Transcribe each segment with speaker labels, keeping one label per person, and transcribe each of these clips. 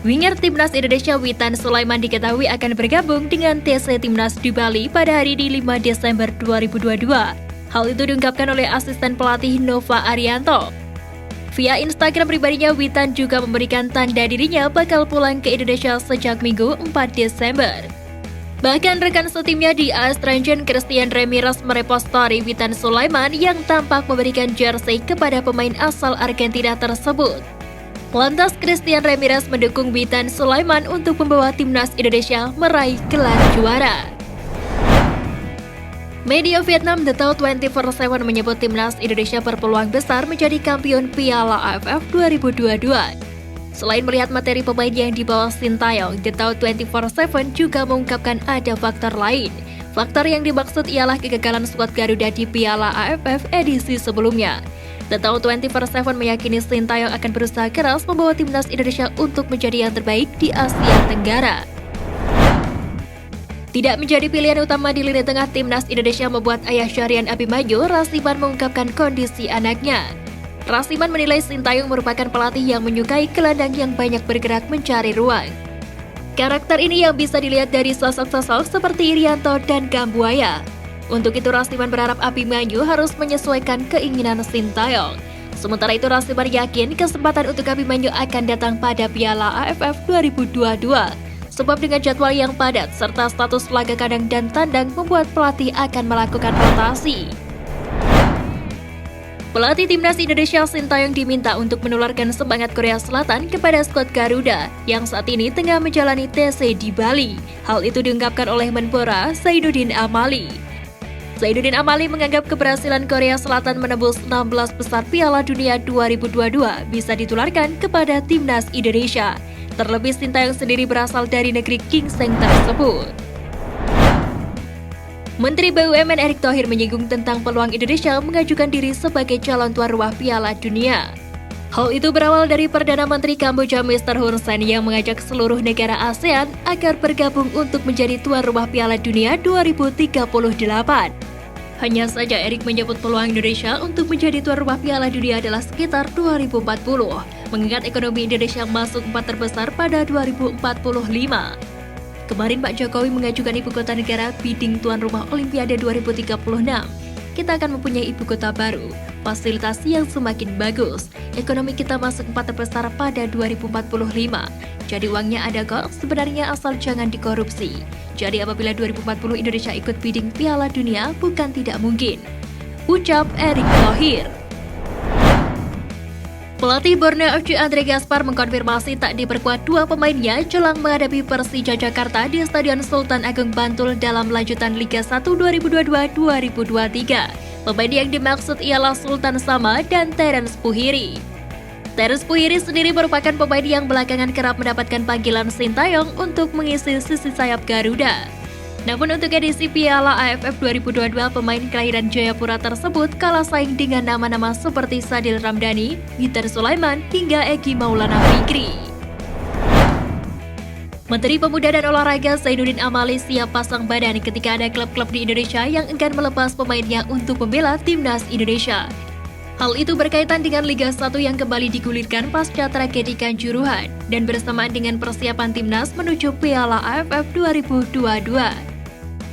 Speaker 1: Winger Timnas Indonesia Witan Sulaiman diketahui akan bergabung dengan TC Timnas di Bali pada hari ini 5 Desember 2022. Hal itu diungkapkan oleh asisten pelatih Nova Arianto. Via Instagram pribadinya, Witan juga memberikan tanda dirinya bakal pulang ke Indonesia sejak Minggu 4 Desember. Bahkan rekan setimnya di AS Rangers Christian Ramirez merepost story Witan Sulaiman yang tampak memberikan jersey kepada pemain asal Argentina tersebut. Lantas Christian Ramirez mendukung Witan Sulaiman untuk membawa timnas Indonesia meraih gelar juara. Media Vietnam The Tao 24/7 menyebut timnas Indonesia berpeluang besar menjadi kampion Piala AFF 2022. Selain melihat materi pemain yang dibawa Sintayong, The Tao 24/7 juga mengungkapkan ada faktor lain. Faktor yang dimaksud ialah kegagalan skuad Garuda di Piala AFF edisi sebelumnya. The Tao 24/7 meyakini Sintayong akan berusaha keras membawa timnas Indonesia untuk menjadi yang terbaik di Asia Tenggara. Tidak menjadi pilihan utama di lini tengah timnas Indonesia membuat ayah Syahrian Abimanyu, Rasiman mengungkapkan kondisi anaknya. Rasiman menilai Sintayong merupakan pelatih yang menyukai gelandang yang banyak bergerak mencari ruang. Karakter ini yang bisa dilihat dari sosok-sosok seperti Irianto dan Gambuaya. Untuk itu Rasiman berharap Abimanyu harus menyesuaikan keinginan Sintayong. Sementara itu Rasiman yakin kesempatan untuk Abimanyu akan datang pada Piala AFF 2022. Sebab dengan jadwal yang padat serta status laga kandang dan tandang membuat pelatih akan melakukan rotasi. Pelatih timnas Indonesia Sintayong diminta untuk menularkan semangat Korea Selatan kepada skuad Garuda yang saat ini tengah menjalani TC di Bali. Hal itu diungkapkan oleh Menpora Zainuddin Amali. Zainuddin Amali menganggap keberhasilan Korea Selatan menembus 16 besar Piala Dunia 2022 bisa ditularkan kepada timnas Indonesia. Terlebih Sintayong sendiri berasal dari negeri gingseng tersebut. Menteri BUMN Erick Thohir menyinggung tentang peluang Indonesia mengajukan diri sebagai calon tuan rumah Piala Dunia. Hal itu berawal dari Perdana Menteri Kamboja Mr. Hun Sen yang mengajak seluruh negara ASEAN agar bergabung untuk menjadi tuan rumah Piala Dunia 2038. Hanya saja Erick menyebut peluang Indonesia untuk menjadi tuan rumah Piala Dunia adalah sekitar 2040, mengingat ekonomi Indonesia masuk 4 terbesar pada 2045. Kemarin Pak Jokowi mengajukan ibu kota negara bidding tuan rumah Olimpiade 2036. Kita akan mempunyai ibu kota baru, fasilitas yang semakin bagus. Ekonomi kita masuk 4 terbesar pada 2045. Jadi uangnya ada kok, sebenarnya asal jangan dikorupsi. Jadi apabila 2040 Indonesia ikut bidding Piala Dunia bukan tidak mungkin. Ucap Erick Thohir. Pelatih Borneo FC Andre Gaspar mengkonfirmasi tak diperkuat 2 pemainnya jelang menghadapi Persija Jakarta di Stadion Sultan Agung Bantul dalam lanjutan Liga 1 2022-2023. Pemain yang dimaksud ialah Sultan Sama dan Terence Puhiri. Terence Puhiri sendiri merupakan pemain yang belakangan kerap mendapatkan panggilan Sintayong untuk mengisi sisi sayap Garuda. Namun untuk edisi Piala AFF 2022, pemain kelahiran Jayapura tersebut kalah saing dengan nama-nama seperti Sadil Ramdhani, Witan Sulaiman, hingga Egy Maulana Fikri. Menteri Pemuda dan Olahraga Zainuddin Amali siap pasang badan ketika ada klub-klub di Indonesia yang enggan melepas pemainnya untuk membela timnas Indonesia. Hal itu berkaitan dengan Liga 1 yang kembali digulirkan pasca tragedi Kanjuruhan dan bersamaan dengan persiapan timnas menuju Piala AFF 2022.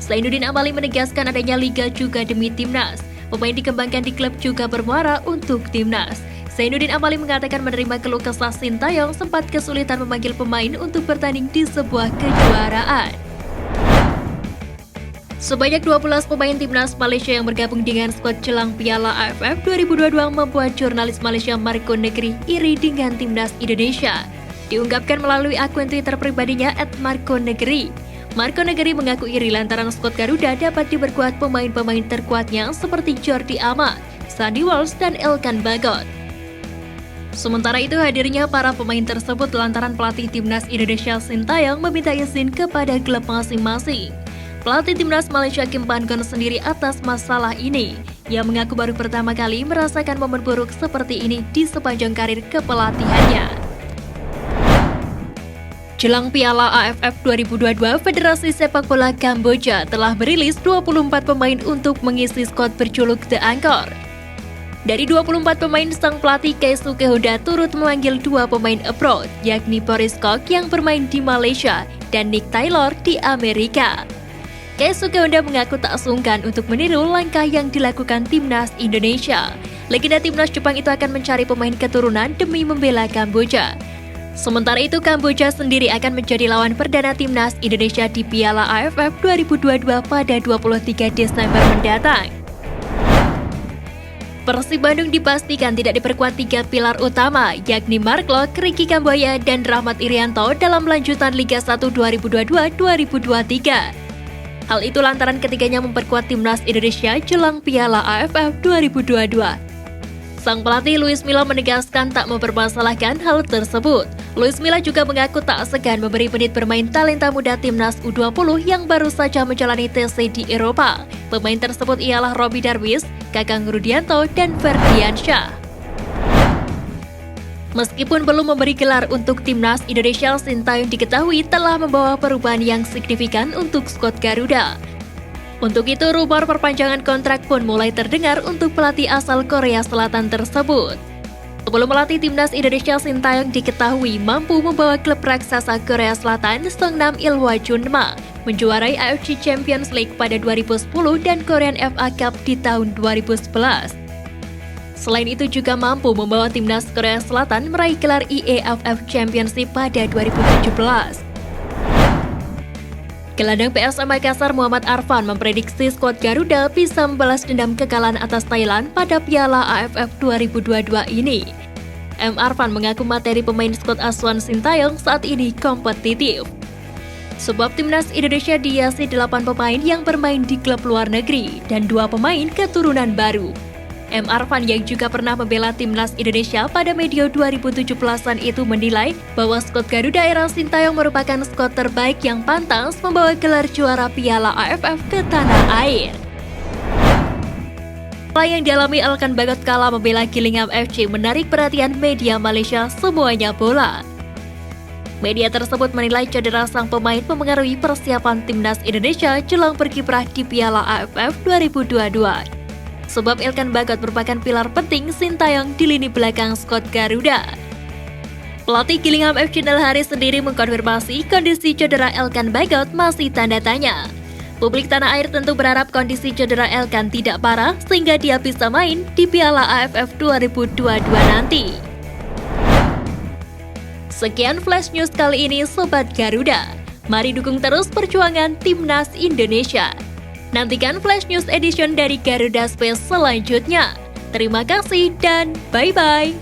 Speaker 1: Zainuddin Amali menegaskan adanya liga juga demi timnas. Pemain dikembangkan di klub juga bermuara untuk timnas. Zainuddin Amali mengatakan menerima keluh kesah Sintayong sempat kesulitan memanggil pemain untuk bertanding di sebuah kejuaraan. Sebanyak 12 pemain timnas Malaysia yang bergabung dengan skuad jelang Piala AFF 2022 membuat jurnalis Malaysia Marco Negri iri dengan timnas Indonesia. Diungkapkan melalui akun Twitter pribadinya @marconegri. Marco Negri mengaku iri lantaran skuad Garuda dapat diperkuat pemain-pemain terkuatnya seperti Jordi Amat, Sandy Walsh, dan Elkan Bagot. Sementara itu hadirnya para pemain tersebut lantaran pelatih timnas Indonesia Sintayong meminta izin kepada klub masing-masing. Pelatih timnas Malaysia Kim Pan Gon sendiri atas masalah ini. Ia mengaku baru pertama kali merasakan momen buruk seperti ini di sepanjang karir kepelatihannya. Jelang Piala AFF 2022, Federasi Sepak Bola Kamboja telah merilis 24 pemain untuk mengisi skuad berjuluk The Angkor. Dari 24 pemain, sang pelatih Keisuke Honda turut memanggil 2 pemain abroad, yakni Boris Kok yang bermain di Malaysia dan Nick Taylor di Amerika. Keisuke Honda mengaku tak sungkan untuk meniru langkah yang dilakukan timnas Indonesia. Legenda timnas Jepang itu akan mencari pemain keturunan demi membela Kamboja. Sementara itu, Kamboja sendiri akan menjadi lawan perdana timnas Indonesia di Piala AFF 2022 pada 23 Desember mendatang. Persib Bandung dipastikan tidak diperkuat 3 pilar utama, yakni Mark Locke, Ricky Kamboya, dan Rahmat Irianto dalam lanjutan Liga 1 2022-2023. Hal itu lantaran ketiganya memperkuat timnas Indonesia jelang Piala AFF 2022. Sang pelatih Luis Milla menegaskan tak mempermasalahkan hal tersebut. Luis Milla juga mengaku tak segan memberi menit bermain talenta muda timnas U20 yang baru saja menjalani TC di Eropa. Pemain tersebut ialah Robby Darwis, Kakang Rudianto, dan Ferdiansyah. Meskipun belum memberi gelar untuk timnas Indonesia, Sintayong diketahui telah membawa perubahan yang signifikan untuk skuad Garuda. Untuk itu, rumor perpanjangan kontrak pun mulai terdengar untuk pelatih asal Korea Selatan tersebut. Sebelum melatih timnas Indonesia, Sintayong diketahui mampu membawa klub raksasa Korea Selatan Songnam Ilhwachunma menjuarai AFC Champions League pada 2010 dan Korean FA Cup di tahun 2011. Selain itu juga mampu membawa timnas Korea Selatan meraih gelar IAAF Championship pada 2017. Gelandang PSM Makassar Muhammad Arfan memprediksi skuad Garuda bisa membalas dendam kekalahan atas Thailand pada Piala AFF 2022 ini. M. Arfan mengaku materi pemain skuad asuhan Sintayong saat ini kompetitif. Sebab timnas Indonesia dihiasi 8 pemain yang bermain di klub luar negeri dan 2 pemain keturunan baru. M. Arfan yang juga pernah membela timnas Indonesia pada medio 2017-an itu menilai bahwa skuad Garuda era Sintayong merupakan skuad terbaik yang pantas membawa gelar juara Piala AFF ke tanah air. Hal yang dialami Elkan Bagot kala membela Gillingham FC menarik perhatian media Malaysia semuanya bola. Media tersebut menilai cedera sang pemain mempengaruhi persiapan timnas Indonesia jelang berkiprah di Piala AFF 2022. Sebab Elkan Bagot merupakan pilar penting Sintayong di lini belakang skuad Garuda. Pelatih Gillingham FC Neil Harris sendiri mengkonfirmasi kondisi cedera Elkan Bagot masih tanda tanya. Publik tanah air tentu berharap kondisi cedera Elkan tidak parah sehingga dia bisa main di Piala AFF 2022 nanti. Sekian Flash News kali ini Sobat Garuda. Mari dukung terus perjuangan timnas Indonesia. Nantikan Flash News Edition dari Garuda Space selanjutnya. Terima kasih dan bye-bye.